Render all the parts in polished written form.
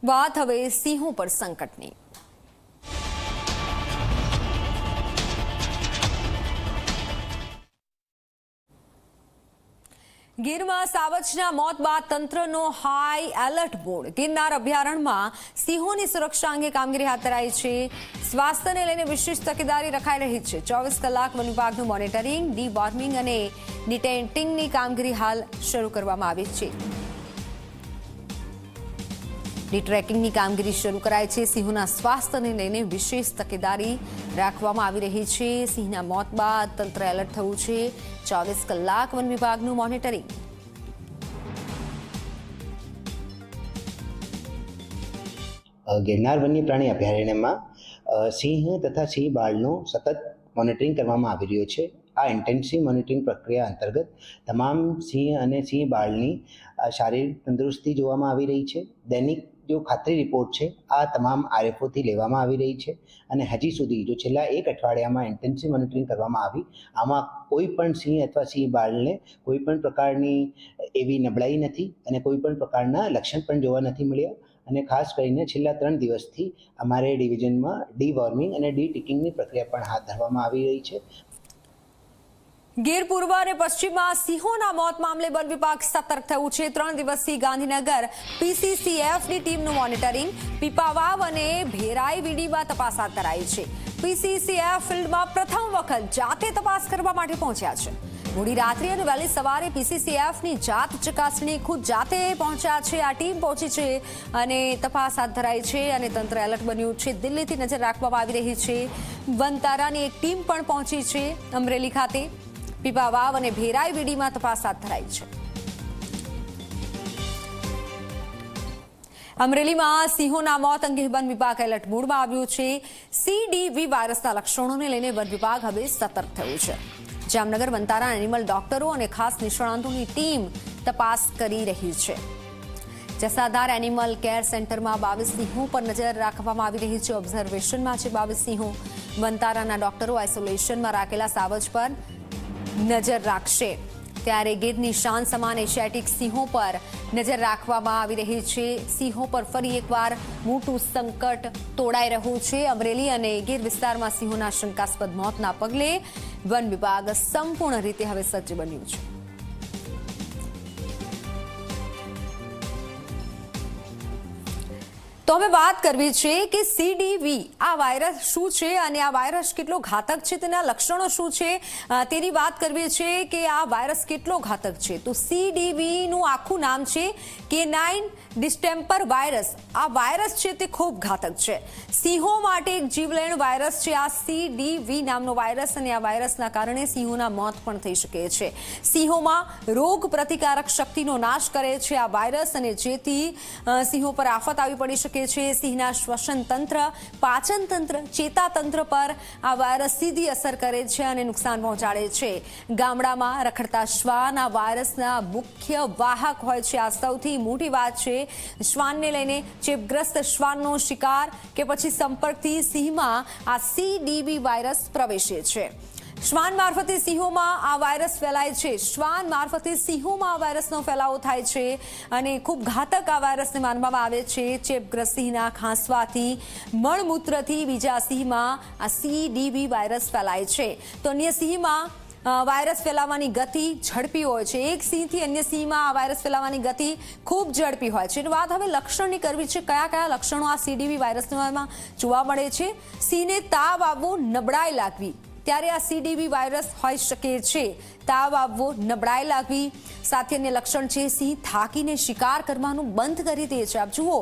વાત હવે સિંહો પર સંકટની। ગીરમાં સાવજના મોત બાદ તંત્રનો હાઈ એલર્ટ મોડ। ગિરનાર અભયારણ્યમાં સિંહોની સુરક્ષા અંગે કામગીરી હાથ ધરાઈ છે। સ્વાસ્થ્યને લઈને વિશેષ તકેદારી રખાઈ રહી છે। 24 કલાક વન વિભાગનું મોનિટરિંગ, ડી-વોર્મિંગ અને ડિટેન્ટિંગની કામગીરી હાલ શરૂ કરવામાં આવી છે। ડી-ટ્રેકિંગની કામગીરી શરૂ કરાઈ છે। સિંહોના સ્વાસ્થ્યને લઈને વિશેષ તકેદારી રાખવામાં આવી રહી છે। સિંહના મોત બાદ તંત્ર એલર્ટ થયું છે। 24 કલાક વન વિભાગનું મોનિટરિંગ। ગિરનાર વન્ય પ્રાણી અભયારણ્યમાં સિંહ તથા સિંહ બાળનું સતત મોનિટરિંગ કરવામાં આવી રહ્યું છે। આ ઇન્ટેન્સિવ મોનિટરિંગ પ્રક્રિયા અંતર્ગત તમામ સિંહ અને સિંહ બાળની શારીરિક તંદુરસ્તી જોવામાં આવી રહી છે। દૈનિક जो खातरी रिपोर्ट है आ तमाम आरएफओ थी लेवामां आवी रही है અને હજી સુધી जो છેલ્લા એક અઠવાડિયામાં ઇન્ટેન્સિવ મોનિટરિંગ કરવામાં આવી આમાં કોઈ પણ સિંહ અથવા સિંહ બાળને કોઈ પણ પ્રકારની એવી નબળાઈ નથી અને કોઈ પણ પ્રકારના લક્ષણ પણ જોવા નથી મળ્યા અને ખાસ કરીને છેલ્લા 3 દિવસથી અમારે ડિવિઝનમાં ડી-વોર્મિંગ અને ડી-ટિકિંગની પ્રક્રિયા પણ હાથ ધરવામાં આવી રહી છે। ગીર પૂર્વ અને પશ્ચિમમાં સિંહોના મોત મામલે વન વિભાગ સતર્ક થયું છે। 3 દિવસથી ગાંધીનગર પીસીસીએફની ટીમનું મોનિટરિંગ, પીપાવાવ અને ભેરાઈવીડીમાં તપાસ હાથ ધરાઈ છે। પીસીસીએફ ફિલ્ડમાં પ્રથમ વખત જાતે તપાસ કરવા માટે પહોંચ્યા છે। મોડી રાત્રે અને વહેલી સવારે પીસીસીએફની જાત ચકાસણી ખુદ જાતે પહોંચ્યા છે। આ ટીમ પહોંચી છે અને તપાસ હાથ ધરાઈ છે અને તંત્ર એલર્ટ બન્યું છે। દિલ્હીથી નજર રાખવામાં આવી રહી છે। વનતારાની એક ટીમ પણ પહોંચી છે અમરેલી ખાતે। પીપાવાવ અને ભેરાઈવીડીમાં તપાસ હાથ ધરાઈ છે। અમરેલીમાં સિંહોના મોત અંગે વન વિભાગ એલર્ટ મોડમાં આવ્યું છે। સીડીવી વાયરસના લક્ષણોને લઈને વન વિભાગ હવે સતર્ક થયું છે। જામનગર વનતારા એનિમલ ડોક્ટરો અને ખાસ નિષ્ણાંતોની ટીમ તપાસ કરી રહી છે। જસાધાર એનિમલ કેર સેન્ટરમાં 22 સિંહો પર નજર રાખવામાં આવી રહી છે। ઓબ્ઝર્વેશનમાં છે 22 સિંહો। વનતારાના ડોક્ટરો આઇસોલેશનમાં રાખેલા સાવજ પર નજર રાખશે। ત્યારે ગીરની શાન સમાન એશિયાટિક સિંહો પર નજર રાખવામાં આવી રહી છે। સિંહો પર ફરી એકવાર મોટું સંકટ તોડાઈ રહ્યું છે। અમરેલી અને ગીર વિસ્તારમાં સિંહોના શંકાસ્પદ મોતના પગલે વન વિભાગ સંપૂર્ણ રીતે હવે સજ્જ બન્યું છે। તો હવે વાત કરવી છે કે સીડીવી આ વાયરસ શું છે અને આ વાયરસ કેટલો ઘાતક છે, તેના લક્ષણો શું છે તેની વાત કરવી છે કે આ વાયરસ કેટલો ઘાતક છે। તો સીડીવી નું આખું નામ છે કેનાઇન ડિસ્ટેમ્પર વાયરસ। આ વાયરસ છે તે ખૂબ ઘાતક છે। સિંહો માટે એક જીવલેણ વાયરસ છે આ સીડીવી નામનો વાયરસ અને આ વાયરસના કારણે સિંહોના મોત પણ થઈ શકે છે। સિંહોમાં રોગ પ્રતિકારક શક્તિનો નાશ કરે છે આ વાયરસ અને જેથી સિંહો પર આફત આવી પડી શકે છે। સિંહના શ્વસન તંત્ર, પાચન તંત્ર, ચેતાતંત્ર પર આ વાયરસ સીધી અસર કરે છે અને નુકસાન પહોંચાડે છે। ગામડામાં રખડતા શ્વાન આ વાયરસના મુખ્ય વાહક હોય છે। આ સૌથી મોટી વાત છે। શ્વાનને લઈને ચેપગ્રસ્ત શ્વાનનો શિકાર કે પછી સંપર્કથી સિંહમાં આ સીડીવી વાયરસ પ્રવેશે છે। શ્વાન મારફતે સિંહોમાં આ વાયરસ ફેલાય છે। શ્વાન મારફતે સિંહોમાં આ વાયરસનો ફેલાવો થાય છે અને ખૂબ ઘાતક આ વાયરસને માનવામાં આવે છે। ચેપગ્રસ્ત સિંહના ખાંસવાથી, મળમૂત્રથી બીજા સિંહમાં આ સીડીવી વાયરસ ફેલાય છે। તો અન્ય સિંહમાં વાયરસ ફેલાવાની ગતિ ઝડપી હોય છે। એક સિંહથી અન્ય સિંહમાં આ વાયરસ ફેલાવાની ગતિ ખૂબ ઝડપી હોય છે। વાત હવે લક્ષણની કરવી છે। કયા કયા લક્ષણો આ સીડીવી વાયરસમાં જોવા મળે છે? સિંહને તાવ આવવો, નબળાઈ લાગવી, ત્યારે આ સીડીવી વાયરસ હોઈ શકે છે। તાવ આવવો, નબળાઈ લાગવી, સાથે અન્ય લક્ષણ છે સિંહ થાકીને શિકાર કરવાનું બંધ કરી દે છે। આપ જુઓ,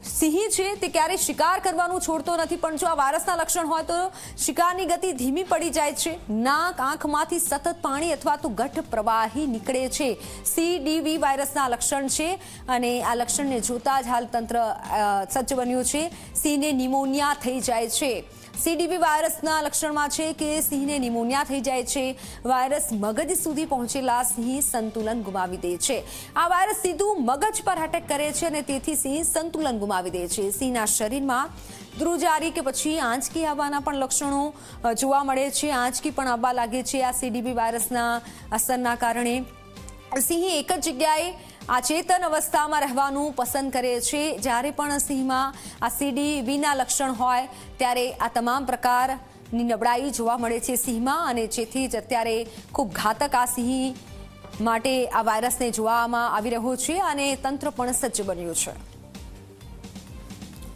સિંહ છે તે ક્યારેય શિકાર કરવાનું છોડતો નથી, પણ જો આ વાયરસના લક્ષણ હોય તો શિકારની ગતિ ધીમી પડી જાય છે। નાક, આંખમાંથી સતત પાણી અથવા તો ઘટ્ટ પ્રવાહી નીકળે છે। સીડીવી વાયરસના લક્ષણ છે અને આ લક્ષણને જોતા જ હાલ તંત્ર સજ્જ બન્યું છે। સિંહને નિમોનિયા થઈ જાય છે। સીડીવી વાયરસના લક્ષણમાં છે કે સિંહને નિમોનિયા થઈ જાય છે। વાયરસ મગજ સુધી પહોંચેલા સિંહ સંતુલન ગુમાવી દે છે। આ વાયરસ સીધું મગજ પર એટેક કરે છે અને તેથી સિંહ સંતુલન ગુમાવી દે છે। સિંહના શરીરમાં ધ્રુજારી કે પછી આંચકી આવવાના પણ લક્ષણો જોવા મળે છે। આંચકી પણ આવવા લાગે છે આ સીડીવી વાયરસના અસરના કારણે। સિંહ એક જ જગ્યાએ આ ચેતન અવસ્થામાં રહેવાનું પસંદ કરે છે. જ્યારે પણ સિંહમાં આ CDVના લક્ષણ હોય ત્યારે આ તમામ પ્રકારની નબળાઈ જોવા મળે છે સિંહમાં, અને જેથી જ અત્યારે ખૂબ ઘાતક આ સિંહ માટે આ વાયરસને જોવામાં આવી રહ્યો છે અને તંત્ર પણ સજ્જ બન્યું છે.